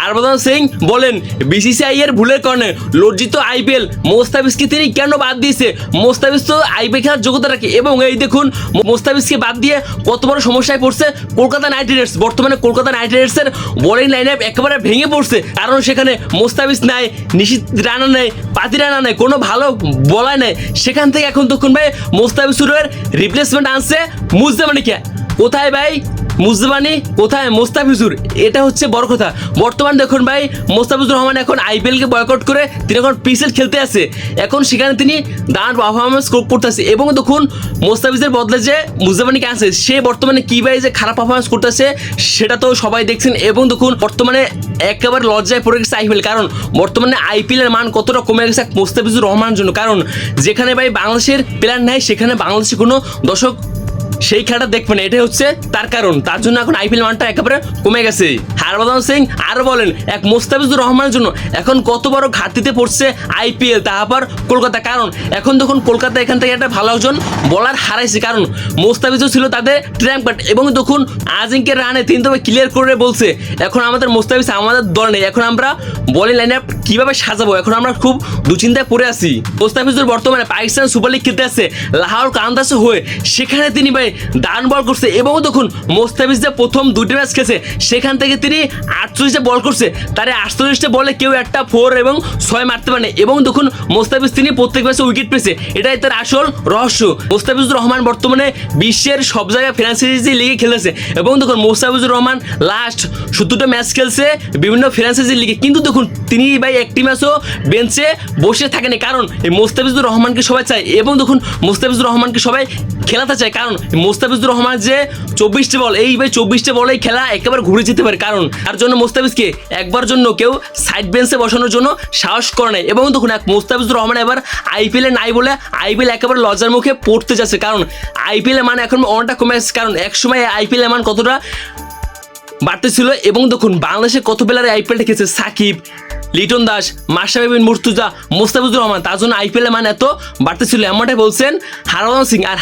হরভজন সিং বলেন বিসিসিআই এর ভুলের কারণে লজ্জিত আইপিএল মোস্তাফিজকে তিনি কেন বাদ দিয়েছে। মোস্তাফিজ তো আইপিএল খেলার যোগ্যতা রাখে এবং এই দেখুন মোস্তাফিজকে বাদ দিয়ে কত বড় সমস্যায় পড়ছে কলকাতা নাইট রাইডার্স। বর্তমানে কলকাতা নাইট রাইডার্সের বোলিং লাইন আপ একেবারে ভেঙে পড়ছে, কারণ সেখানে মোস্তাফিজ নাই, নিশিত রানা নেই, পাতি রানা নেই, কোনো ভালো বলার নেই। সেখান থেকে এখন তখন ভাই মোস্তাফিজুরের রিপ্লেসমেন্ট আনছে মুজদামানিকে। কোথায় ভাই মুজদামানি, কোথায় মোস্তাফিজুর? এটা হচ্ছে বড় কথা। বর্তমান দেখুন ভাই মোস্তাফিজুর রহমান এখন আইপিএলকে বয়কট করে তিনি এখন পিসিএল খেলতে আছে। এখন সেখানে তিনি দারুণ পারফরমেন্স করতেছে এবং দেখুন মোস্তাফিজের বদলে যে মুজদামানিকে আছে সে বর্তমানে কি ভাই যে খারাপ পারফরমেন্স করতেছে সেটা তো সবাই দেখছেন। এবং দেখুন বর্তমানে একেবারে লজ্জায় পড়ে গেছে আইপিএল, কারণ বর্তমানে আইপিএলের মান কতটা কমে গেছে মোস্তাফিজুর রহমানের জন্য। কারণ যেখানে ভাই বাংলাদেশের প্লেয়ার নাই সেখানে বাংলাদেশে কোনো দর্শক সেই খেলাটা দেখবেন, এটাই হচ্ছে তার কারণ। তার জন্য এখন আইপিএল মানটা একেবারে কমে গেছে। হরভজন সিং আরও বলেন এক মোস্তাফিজুর রহমানের জন্য এখন কত বড় ঘাটতিতে পড়ছে আইপিএল, তা আবার কলকাতা। কারণ এখন দেখুন কলকাতা এখান থেকে একটা ভালো একজন বলার হারাইছে, কারণ মোস্তাফিজও ছিল তাদের ট্র্যাম্প কার্ড। এবং দেখুন আজিঙ্কের রানে তিনি তবে ক্লিয়ার করে বলছে এখন আমাদের মোস্তাফিজ আমাদের দল নেই, এখন আমরা বলিং লাইন আপ কীভাবে সাজাবো, এখন আমরা খুব দুশ্চিন্তায় পড়ে আছি। মোস্তাফিজুর বর্তমানে পাকিস্তান সুপার লিগ খেলতে আসছে লাহোর কান্দাসে হয়ে, সেখানে তিনি ভাই দারুণ বল করছে। এবং দেখুন মোস্তাফিজ যে প্রথম দুটি ম্যাচ খেলছে সেখান থেকে তিনি 48টা বল করছে, তার 48টা বলে কেউ একটা 4 এবং 6 মারতে পারে। এবং দেখুন মোস্তাফিজ তিনি প্রত্যেক ম্যাচে উইকেট পেয়েছে, এটাই তার আসল রহস্য। মোস্তাফিজুর রহমান বর্তমানে বিশ্বের সব জায়গায় ফ্র্যাঞ্চাইজি লিগে খেলেছে এবং দেখুন মোস্তাফিজুর রহমান লাস্ট 70টা ম্যাচ খেলছে বিভিন্ন ফ্র্যাঞ্চাইজি লিগে, কিন্তু দেখুন তিনি ভাই একটি ম্যাচও বেঞ্চে বসে থাকেনি, কারণ এই মোস্তাফিজুর রহমানকে সবাই চায় এবং দেখুন মোস্তাফিজুর রহমানকে সবাই খেলাতে চায়। কারণ মোস্তাফিজুর রহমান যে 24টা বল, এই ভাই 24টা বলেই খেলা একেবারে ঘুরে যেতে পারে, কারণ তার জন্য মোস্তাফিজকে একবার জন্য কেউ সাইড বেঞ্চে বসানোর জন্য সাহস করে নাই। এবং দেখুন এক মোস্তাফিজুর রহমান এবার আইপিএলে নাই বলে আইপিএল একেবারে লজ্জার মুখে পড়তে যাচ্ছে, কারণ আইপিএলের মান এখন অনেকটা কমে গেছে। কারণ একসময় আইপিএলের মান কতটা বাড়তেছিল এবং দেখুন বাংলাদেশে কত প্লেয়ারে আইপিএলটা খেলছে, সাকিব, লিটন দাস, মাশরাফি বিন মুর্তজা, মোস্তাফিজুর রহমান, তার জন্য আইপিএলের মান এত বাড়তেছিল, এমনটাই বলছেন হরভজন সিং। আর